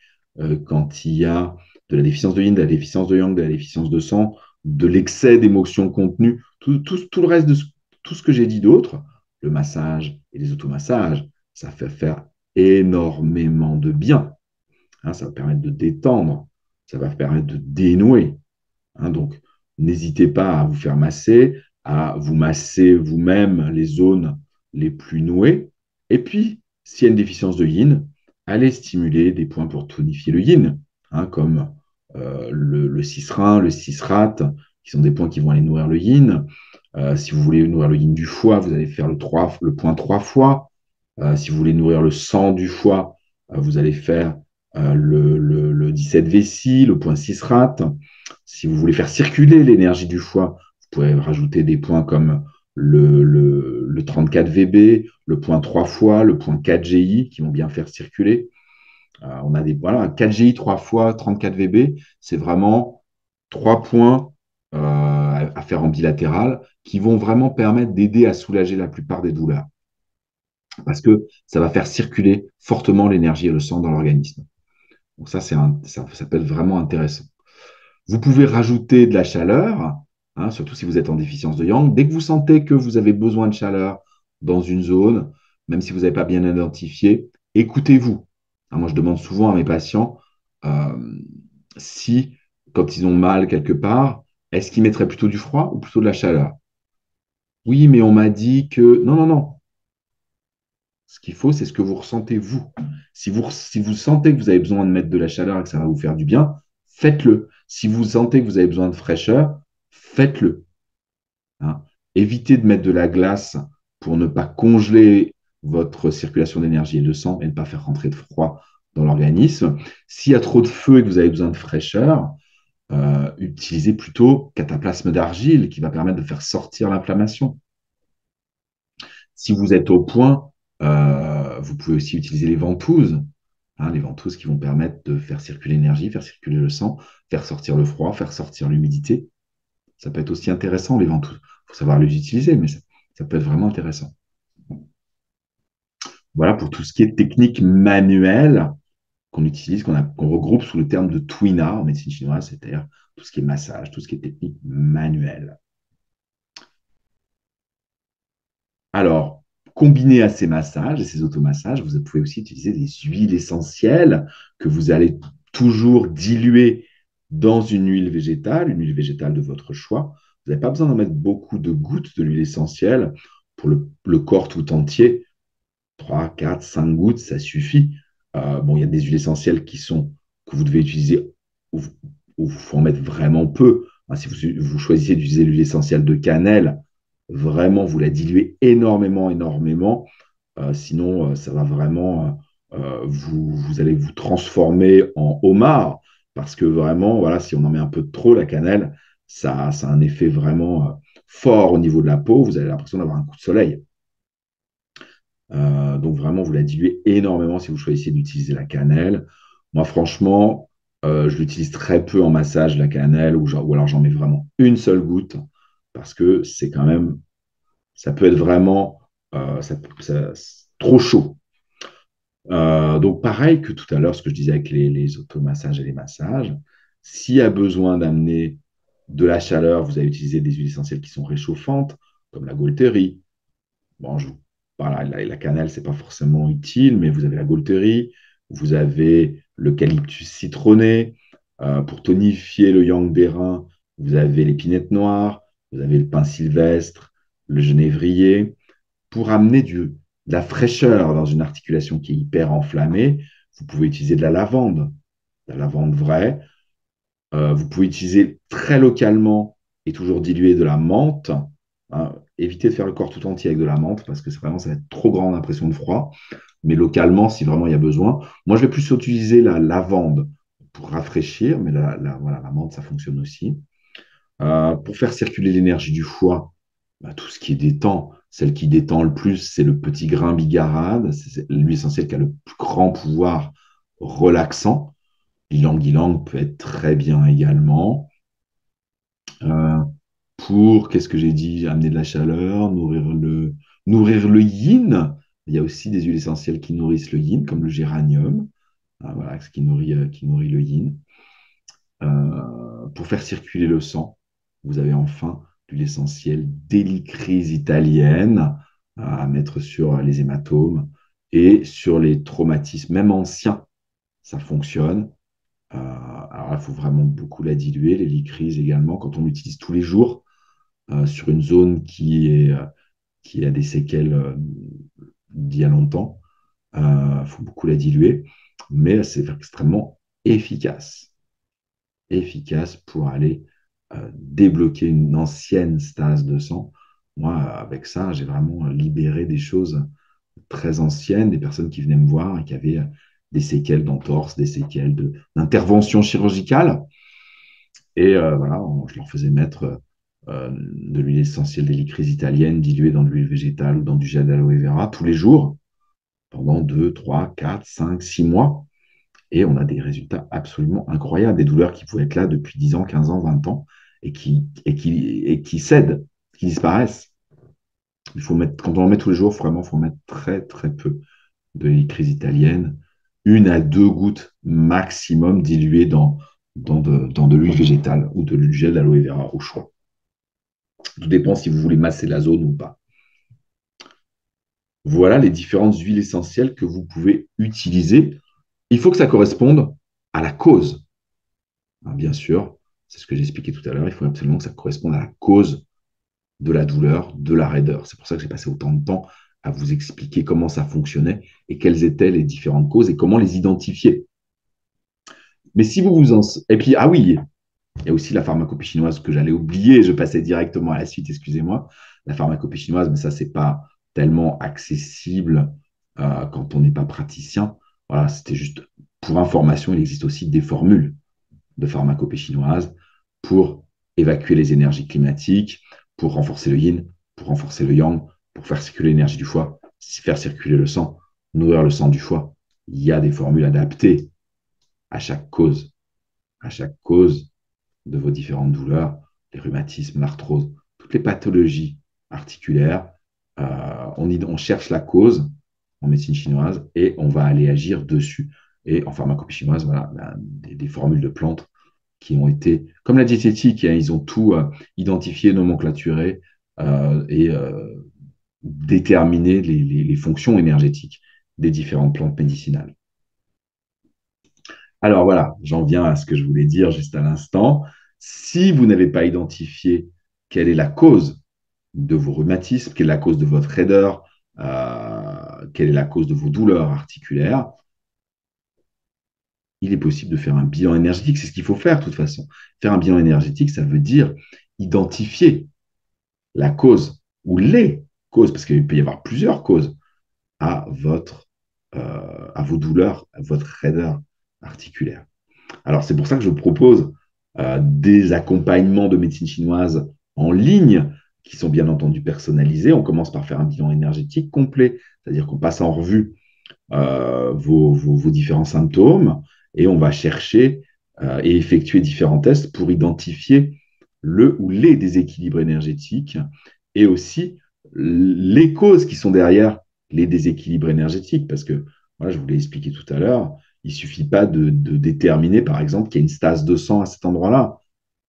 Speaker 1: quand il y a de la déficience de yin, de la déficience de yang, de la déficience de sang, de l'excès d'émotions contenues, tout le reste de tout ce que j'ai dit d'autre, le massage et les automassages, ça fait faire énormément de bien. Hein, ça va permettre de détendre, ça va permettre de dénouer. Hein, donc, n'hésitez pas à vous faire masser, à vous masser vous-même les zones les plus nouées. Et puis, s'il y a une déficience de yin, allez stimuler des points pour tonifier le yin, hein, comme le cis-rein, le cis-rate, qui sont des points qui vont aller nourrir le yin. Si vous voulez nourrir le yin du foie, vous allez faire le point 3 fois. Si vous voulez nourrir le sang du foie, vous allez faire le 17 vessie, le point 6 rate. Si vous voulez faire circuler l'énergie du foie, vous pouvez rajouter des points comme le 34 VB, le point 3 fois, le point 4 GI qui vont bien faire circuler. On a voilà, 4 GI 3 fois, 34 VB, c'est vraiment 3 points à faire en bilatéral qui vont vraiment permettre d'aider à soulager la plupart des douleurs parce que ça va faire circuler fortement l'énergie et le sang dans l'organisme. Donc ça peut être vraiment intéressant. Vous pouvez rajouter de la chaleur, hein, surtout si vous êtes en déficience de yang. Dès que vous sentez que vous avez besoin de chaleur dans une zone, même si vous n'avez pas bien identifié, écoutez-vous. Hein, moi, je demande souvent à mes patients euh, si, quand ils ont mal quelque part, est-ce qu'ils mettraient plutôt du froid ou plutôt de la chaleur? Oui, mais on m'a dit que... Non, non, non. Ce qu'il faut, c'est ce que vous ressentez vous. Si vous sentez que vous avez besoin de mettre de la chaleur et que ça va vous faire du bien, faites-le. Si vous sentez que vous avez besoin de fraîcheur, faites-le. Hein. Évitez de mettre de la glace pour ne pas congeler votre circulation d'énergie et de sang et ne pas faire rentrer de froid dans l'organisme. S'il y a trop de feu et que vous avez besoin de fraîcheur, utilisez plutôt cataplasme d'argile qui va permettre de faire sortir l'inflammation. Si vous êtes au point, vous pouvez aussi utiliser les ventouses, hein, les ventouses qui vont permettre de faire circuler l'énergie, faire circuler le sang, faire sortir le froid, faire sortir l'humidité. Ça peut être aussi intéressant, les ventouses. Il faut savoir les utiliser, mais ça peut être vraiment intéressant. Voilà pour tout ce qui est technique manuelle qu'on utilise, qu'on regroupe sous le terme de Twina en médecine chinoise, c'est-à-dire tout ce qui est massage, tout ce qui est technique manuelle. Alors, combiné à ces massages et ces automassages, vous pouvez aussi utiliser des huiles essentielles que vous allez toujours diluer dans une huile végétale de votre choix. Vous n'avez pas besoin d'en mettre beaucoup de gouttes de l'huile essentielle pour le corps tout entier. 3, 4, 5 gouttes, ça suffit. Bon, il y a des huiles essentielles que vous devez utiliser où il faut en mettre vraiment peu. Hein, si vous choisissez d'utiliser l'huile essentielle de cannelle, vraiment, vous la diluez énormément, énormément. Sinon, ça va vraiment, vous allez vous transformer en homard parce que vraiment, voilà, si on en met un peu de trop, la cannelle, ça a un effet vraiment fort au niveau de la peau. Vous avez l'impression d'avoir un coup de soleil. Donc vraiment, vous la diluez énormément si vous choisissez d'utiliser la cannelle. Moi, franchement, je l'utilise très peu en massage, la cannelle, ou alors j'en mets vraiment une seule goutte, parce que c'est quand même, ça peut être vraiment trop chaud. Donc pareil que tout à l'heure, ce que je disais avec les automassages et les massages, s'il y a besoin d'amener de la chaleur, vous allez utiliser des huiles essentielles qui sont réchauffantes, comme la Gaulterie. Bon, voilà, la cannelle, c'est pas forcément utile, mais vous avez la gaulterie, vous avez l'eucalyptus citronné, Pour tonifier le yang des reins, vous avez l'épinette noire, vous avez le pin sylvestre, le genévrier. Pour amener de la fraîcheur dans une articulation qui est hyper enflammée, vous pouvez utiliser de la lavande vraie. Vous pouvez utiliser très localement et toujours diluer de la menthe. Hein. Évitez de faire le corps tout entier avec de la menthe parce que vraiment, ça va être trop grand en impression de froid. Mais localement, si vraiment il y a besoin. Moi, je vais plus utiliser la lavande pour rafraîchir, mais voilà, la menthe, ça fonctionne aussi. Pour faire circuler l'énergie du foie, bah, tout ce qui détend, celle qui détend le plus, c'est le petit grain bigarade. C'est l'huile essentielle qui a le plus grand pouvoir relaxant. L'ylang-ylang peut être très bien également. Euh, pour, qu'est-ce que j'ai dit? Amener de la chaleur, nourrir le yin. Il y a aussi des huiles essentielles qui nourrissent le yin, comme le géranium. Voilà, ce qui nourrit le yin. Pour faire circuler le sang, vous avez enfin l'huile essentielle d'hélicryse italienne à mettre sur les hématomes et sur les traumatismes, même anciens, ça fonctionne. Alors là, il faut vraiment beaucoup la diluer, l'hélicryse également, quand on l'utilise tous les jours sur une zone qui a des séquelles d'il y a longtemps. Il faut beaucoup la diluer, mais c'est extrêmement efficace. Efficace pour aller débloquer une ancienne stase de sang. Moi, avec ça, j'ai vraiment libéré des choses très anciennes, des personnes qui venaient me voir et qui avaient des séquelles d'entorse, des séquelles d'intervention chirurgicale. Et voilà, je leur faisais mettre de l'huile essentielle d'hélicryse italienne diluée dans de l'huile végétale ou dans du gel d'aloe vera tous les jours pendant 2, 3, 4, 5, 6 mois. Et on a des résultats absolument incroyables, des douleurs qui pouvaient être là depuis 10 ans, 15 ans, 20 ans et qui cèdent, qui disparaissent. Quand on en met tous les jours, vraiment, il faut mettre très, très peu de l'hélicryse italienne, 1 à 2 gouttes maximum diluées dans de l'huile végétale ou de l'huile gel d'aloe vera au choix. Tout dépend si vous voulez masser la zone ou pas. Voilà les différentes huiles essentielles que vous pouvez utiliser. Il faut que ça corresponde à la cause. Bien sûr, c'est ce que j'expliquais tout à l'heure, il faut absolument que ça corresponde à la cause de la douleur, de la raideur. C'est pour ça que j'ai passé autant de temps à vous expliquer comment ça fonctionnait et quelles étaient les différentes causes et comment les identifier. Mais si vous vous en... Et puis, ah oui, il y a aussi la pharmacopée chinoise que j'allais oublier, je passais directement à la suite, excusez-moi. La pharmacopée chinoise, mais ça, c'est pas tellement accessible quand on n'est pas praticien. Voilà, c'était juste pour information, il existe aussi des formules de pharmacopée chinoise pour évacuer les énergies climatiques, pour renforcer le yin, pour renforcer le yang, pour faire circuler l'énergie du foie, faire circuler le sang, nourrir le sang du foie. Il y a des formules adaptées à chaque cause de vos différentes douleurs, les rhumatismes, l'arthrose, toutes les pathologies articulaires. On cherche la cause en médecine chinoise et on va aller agir dessus. Et en pharmacopée chinoise, voilà, des formules de plantes qui ont été, comme la diététique, hein, ils ont tout identifié, nomenclaturé et déterminé les fonctions énergétiques des différentes plantes médicinales. Alors voilà, j'en viens à ce que je voulais dire juste à l'instant. Si vous n'avez pas identifié quelle est la cause de vos rhumatismes, quelle est la cause de votre raideur, quelle est la cause de vos douleurs articulaires, il est possible de faire un bilan énergétique. C'est ce qu'il faut faire de toute façon. Faire un bilan énergétique, ça veut dire identifier la cause ou les causes, parce qu'il peut y avoir plusieurs causes à vos douleurs, à votre raideur articulaire. Alors, c'est pour ça que je propose des accompagnements de médecine chinoise en ligne qui sont bien entendu personnalisés. On commence par faire un bilan énergétique complet, c'est-à-dire qu'on passe en revue vos différents symptômes et on va chercher et effectuer différents tests pour identifier le ou les déséquilibres énergétiques et aussi les causes qui sont derrière les déséquilibres énergétiques. Parce que, voilà, je vous l'ai expliqué tout à l'heure, il ne suffit pas de déterminer, par exemple, qu'il y a une stase de sang à cet endroit-là.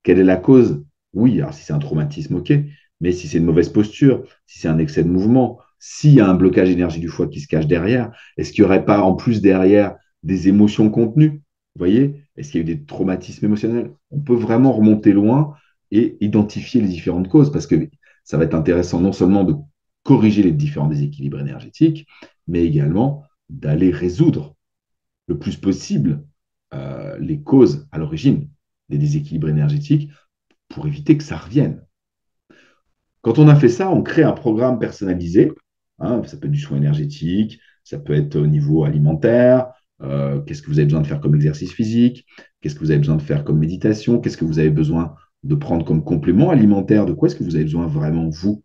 Speaker 1: Quelle est la cause? Oui, alors si c'est un traumatisme, ok, mais si c'est une mauvaise posture, si c'est un excès de mouvement, s'il y a un blocage énergie du foie qui se cache derrière, est-ce qu'il n'y aurait pas en plus derrière des émotions contenues? Vous voyez? Est-ce qu'il y a eu des traumatismes émotionnels? On peut vraiment remonter loin et identifier les différentes causes parce que ça va être intéressant non seulement de corriger les différents déséquilibres énergétiques, mais également d'aller résoudre le plus possible les causes à l'origine des déséquilibres énergétiques pour éviter que ça revienne. Quand on a fait ça, on crée un programme personnalisé. Hein, ça peut être du soin énergétique, ça peut être au niveau alimentaire. Qu'est-ce que vous avez besoin de faire comme exercice physique? Qu'est-ce que vous avez besoin de faire comme méditation? Qu'est-ce que vous avez besoin de prendre comme complément alimentaire? De quoi est-ce que vous avez besoin vraiment, vous?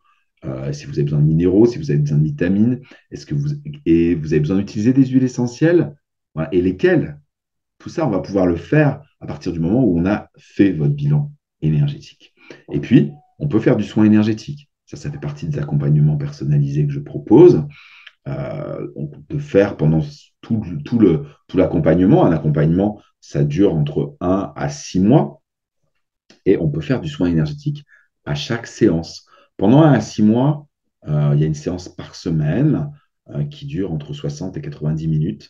Speaker 1: Si vous avez besoin de minéraux, si vous avez besoin de vitamines, est-ce que vous avez besoin d'utiliser des huiles essentielles? Voilà. Et lesquelles? Tout ça, on va pouvoir le faire à partir du moment où on a fait votre bilan énergétique. Et puis, on peut faire du soin énergétique. Ça fait partie des accompagnements personnalisés que je propose. De faire pendant tout l'accompagnement. Un accompagnement, ça dure entre 1 à 6 mois. Et on peut faire du soin énergétique à chaque séance. Pendant 1 à 6 mois, il y a une séance par semaine qui dure entre 60 et 90 minutes.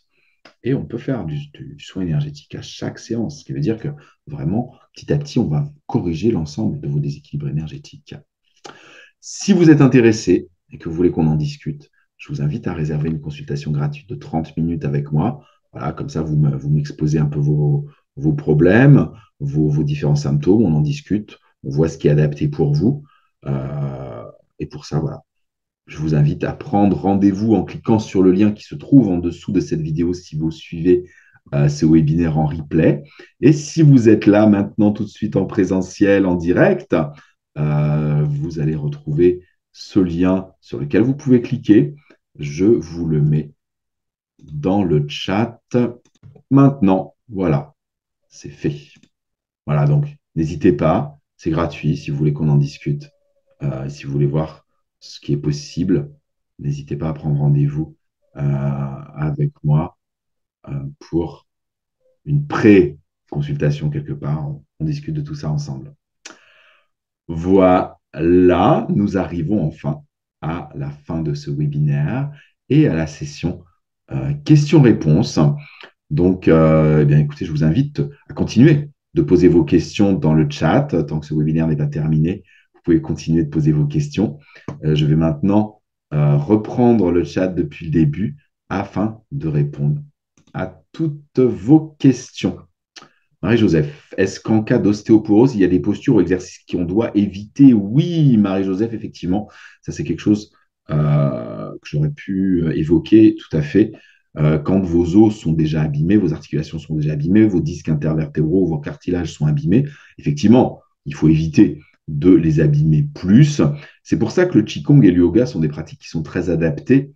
Speaker 1: Et on peut faire du soin énergétique à chaque séance, ce qui veut dire que vraiment, petit à petit, on va corriger l'ensemble de vos déséquilibres énergétiques. Si vous êtes intéressé et que vous voulez qu'on en discute, je vous invite à réserver une consultation gratuite de 30 minutes avec moi. Voilà, comme ça, vous m'exposez un peu vos problèmes, vos différents symptômes, on en discute, on voit ce qui est adapté pour vous. Et pour ça, voilà, je vous invite à prendre rendez-vous en cliquant sur le lien qui se trouve en dessous de cette vidéo si vous suivez ce webinaire en replay. Et si vous êtes là maintenant tout de suite en présentiel, en direct, vous allez retrouver ce lien sur lequel vous pouvez cliquer. Je vous le mets dans le chat maintenant. Voilà, c'est fait. Voilà, donc n'hésitez pas, c'est gratuit si vous voulez qu'on en discute. Si vous voulez voir ce qui est possible, n'hésitez pas à prendre rendez-vous avec moi pour une pré-consultation quelque part. On discute de tout ça ensemble. Voilà, nous arrivons enfin à la fin de ce webinaire et à la session questions-réponses. Donc, eh bien, écoutez, je vous invite à continuer de poser vos questions dans le chat. Tant que ce webinaire n'est pas terminé, vous pouvez continuer de poser vos questions. Je vais maintenant reprendre le chat depuis le début afin de répondre à toutes vos questions. Marie-Joseph, est-ce qu'en cas d'ostéoporose, il y a des postures ou exercices qu'on doit éviter? Oui, Marie-Joseph, effectivement, ça c'est quelque chose que j'aurais pu évoquer tout à fait. Quand vos os sont déjà abîmés, vos articulations sont déjà abîmées, vos disques intervertébraux, vos cartilages sont abîmés, effectivement, il faut éviter de les abîmer plus. C'est pour ça que le Qigong et le yoga sont des pratiques qui sont très adaptées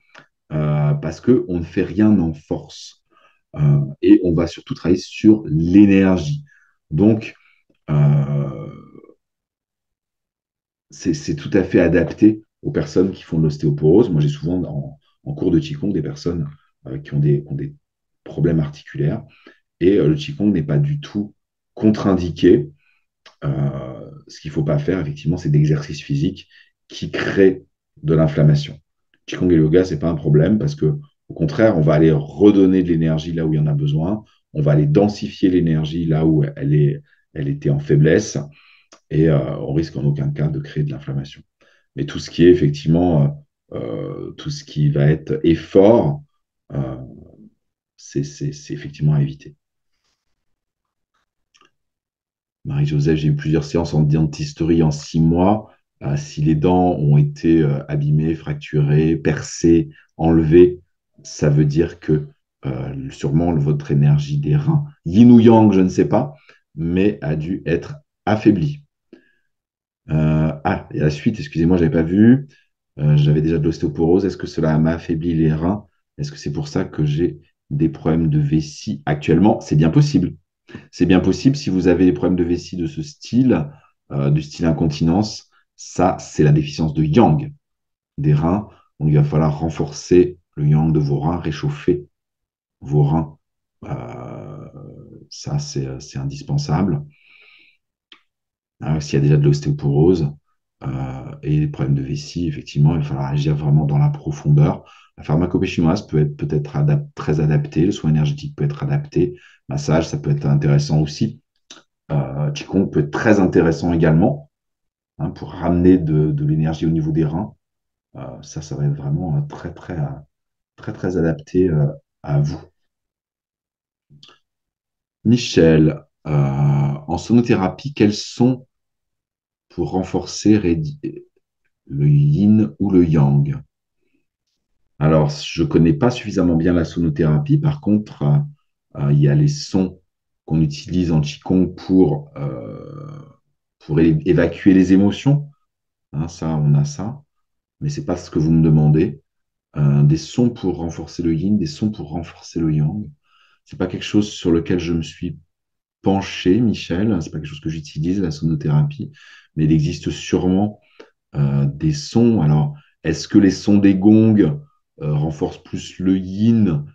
Speaker 1: parce qu'on ne fait rien en force. Et on va surtout travailler sur l'énergie. Donc, euh, c'est tout à fait adapté aux personnes qui font de l'ostéoporose. Moi, j'ai souvent en cours de Qigong des personnes qui ont des problèmes articulaires. Et le Qigong n'est pas du tout contre-indiqué. Ce qu'il ne faut pas faire, effectivement, c'est d'exercices physiques qui créent de l'inflammation. Qigong et yoga, ce n'est pas un problème parce que, au contraire, on va aller redonner de l'énergie là où il y en a besoin. On va aller densifier l'énergie là où elle était en faiblesse et on risque en aucun cas de créer de l'inflammation. Mais tout ce qui est effectivement, tout ce qui va être effort, euh, c'est effectivement à éviter. Marie-Joseph, j'ai eu plusieurs séances en dentisterie en 6 mois. Si les dents ont été abîmées, fracturées, percées, enlevées, ça veut dire que sûrement votre énergie des reins, yin ou yang, je ne sais pas, mais a dû être affaiblie. Et la suite, excusez-moi, je n'avais pas vu. J'avais déjà de l'ostéoporose. Est-ce que cela m'a affaibli les reins? Est-ce que c'est pour ça que j'ai des problèmes de vessie actuellement? C'est bien possible. C'est bien possible si vous avez des problèmes de vessie de ce style, du style incontinence. Ça, c'est la déficience de yang des reins. Donc, il va falloir renforcer le yang de vos reins, réchauffer vos reins. Euh, Ça, c'est indispensable. S'il y a déjà de l'ostéoporose et des problèmes de vessie, effectivement, il va falloir agir vraiment dans la profondeur La pharmacopée chinoise peut être peut-être très adaptée, le soin énergétique peut être adapté, massage, ça peut être intéressant aussi. Qigong peut être très intéressant également, hein, pour ramener de l'énergie au niveau des reins. Ça va être vraiment très adapté à vous. Michel, en sonothérapie, quels sont pour renforcer le yin ou le yang? Alors, je ne connais pas suffisamment bien la sonothérapie. Par contre, il y a les sons qu'on utilise en Qigong pour évacuer les émotions. Hein, ça, on a ça. Mais ce n'est pas ce que vous me demandez. Des sons pour renforcer le yin, des sons pour renforcer le yang. C'est pas quelque chose sur lequel je me suis penché, Michel. C'est pas quelque chose que j'utilise, la sonothérapie. Mais il existe sûrement des sons. Alors, est-ce que les sons des gongs renforcent plus le yin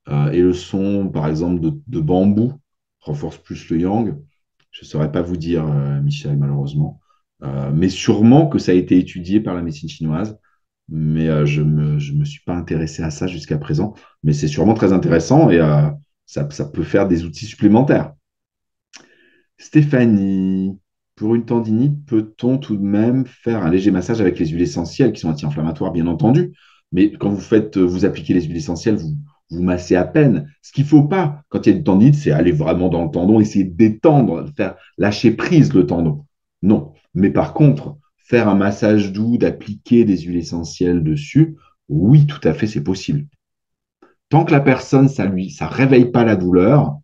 Speaker 1: et le son, par exemple, de bambou renforce plus le yang? Je ne saurais pas vous dire, Michel, malheureusement. Mais sûrement que ça a été étudié par la médecine chinoise. Mais je me suis pas intéressé à ça jusqu'à présent. Mais c'est sûrement très intéressant et ça peut faire des outils supplémentaires. Stéphanie, pour une tendinite, peut-on tout de même faire un léger massage avec les huiles essentielles qui sont anti-inflammatoires, bien entendu. Mais quand vous appliquez les huiles essentielles, vous massez à peine. Ce qu'il ne faut pas, quand il y a une tendinite, c'est aller vraiment dans le tendon, essayer de détendre, de faire lâcher prise le tendon. Non. Mais par contre, faire un massage doux, d'appliquer des huiles essentielles dessus, oui, tout à fait, c'est possible. Tant que la personne, ça réveille pas la douleur,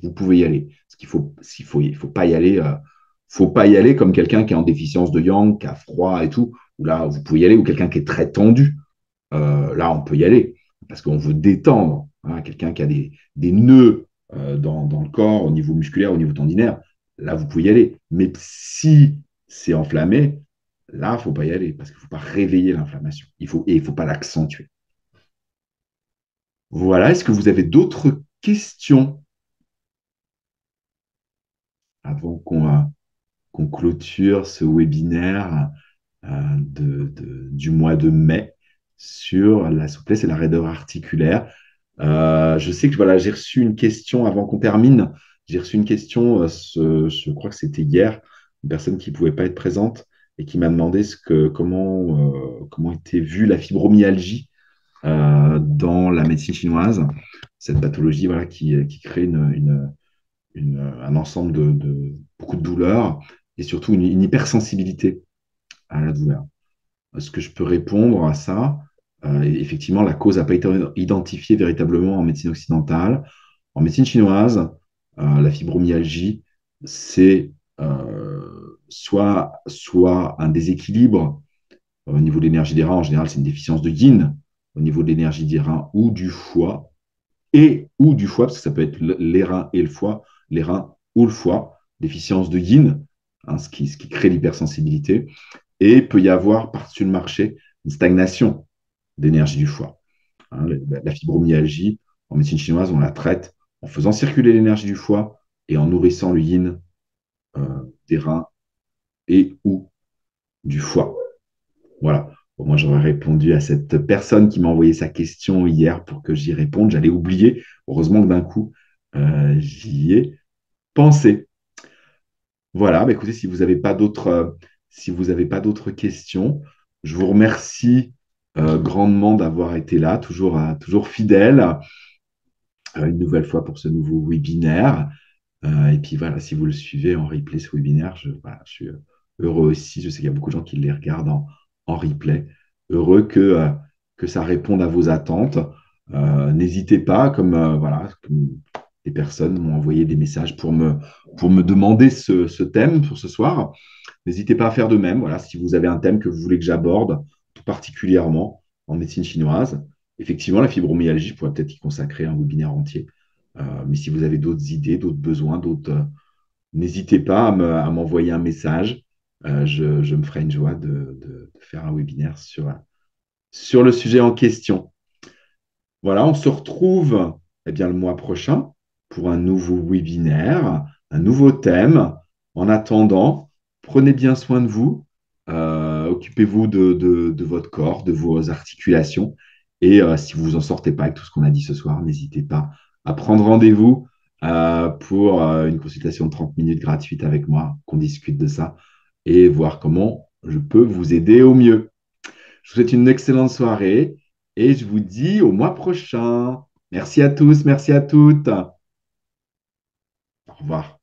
Speaker 1: vous pouvez y aller. Parce il faut pas y aller comme quelqu'un qui est en déficience de yang, qui a froid et tout. Ou là, vous pouvez y aller, ou quelqu'un qui est très tendu. Là, on peut y aller parce qu'on veut détendre, hein, quelqu'un qui a des nœuds dans le corps, au niveau musculaire, au niveau tendinaire. Là, vous pouvez y aller. Mais si c'est enflammé, là, il ne faut pas y aller parce qu'il ne faut pas réveiller l'inflammation. Et il ne faut pas l'accentuer. Voilà. Est-ce que vous avez d'autres questions avant qu'on clôture ce webinaire du mois de mai sur la souplesse et la raideur articulaire? Je sais que voilà, j'ai reçu une question avant qu'on termine. J'ai reçu une question, je crois que c'était hier, une personne qui ne pouvait pas être présente et qui m'a demandé comment était vue la fibromyalgie dans la médecine chinoise, cette pathologie voilà, qui crée un ensemble de beaucoup de douleurs et surtout une hypersensibilité à la douleur. Est-ce que je peux répondre à ça? Effectivement, la cause n'a pas été identifiée véritablement en médecine occidentale. En médecine chinoise, la fibromyalgie, c'est soit un déséquilibre au niveau de l'énergie des reins. En général, c'est une déficience de yin au niveau de l'énergie des reins ou du foie, ou du foie, parce que ça peut être les reins et le foie, les reins ou le foie, déficience de yin, hein, ce qui crée l'hypersensibilité. Et il peut y avoir, par-dessus le marché, une stagnation d'énergie du foie. Hein, la fibromyalgie, en médecine chinoise, on la traite en faisant circuler l'énergie du foie et en nourrissant le yin des reins et ou du foie. Voilà. Bon, moi, j'aurais répondu à cette personne qui m'a envoyé sa question hier pour que j'y réponde. J'allais oublier. Heureusement que d'un coup, j'y ai pensé. Voilà. Bah, écoutez, si vous avez pas d'autres questions, je vous remercie grandement d'avoir été là, toujours fidèle, une nouvelle fois pour ce nouveau webinaire. Et puis voilà, si vous le suivez en replay, ce webinaire, voilà, je suis heureux aussi. Je sais qu'il y a beaucoup de gens qui les regardent en replay. Heureux que ça réponde à vos attentes. N'hésitez pas, comme des personnes m'ont envoyé des messages pour me demander ce thème pour ce soir. N'hésitez pas à faire de même. Voilà, si vous avez un thème que vous voulez que j'aborde, tout particulièrement en médecine chinoise, effectivement, la fibromyalgie, je pourrais peut-être y consacrer un webinaire entier. Mais si vous avez d'autres idées, d'autres besoins, n'hésitez pas à m'envoyer un message. Je me ferai une joie de faire un webinaire sur le sujet en question. Voilà, on se retrouve le mois prochain pour un nouveau webinaire, un nouveau thème. En attendant, prenez bien soin de vous, occupez-vous de votre corps, de vos articulations Et si vous vous en sortez pas avec tout ce qu'on a dit ce soir, n'hésitez pas à prendre rendez-vous pour une consultation de 30 minutes gratuite avec moi, qu'on discute de ça et voir comment je peux vous aider au mieux. Je vous souhaite une excellente soirée et je vous dis au mois prochain. Merci à tous, merci à toutes. Au revoir.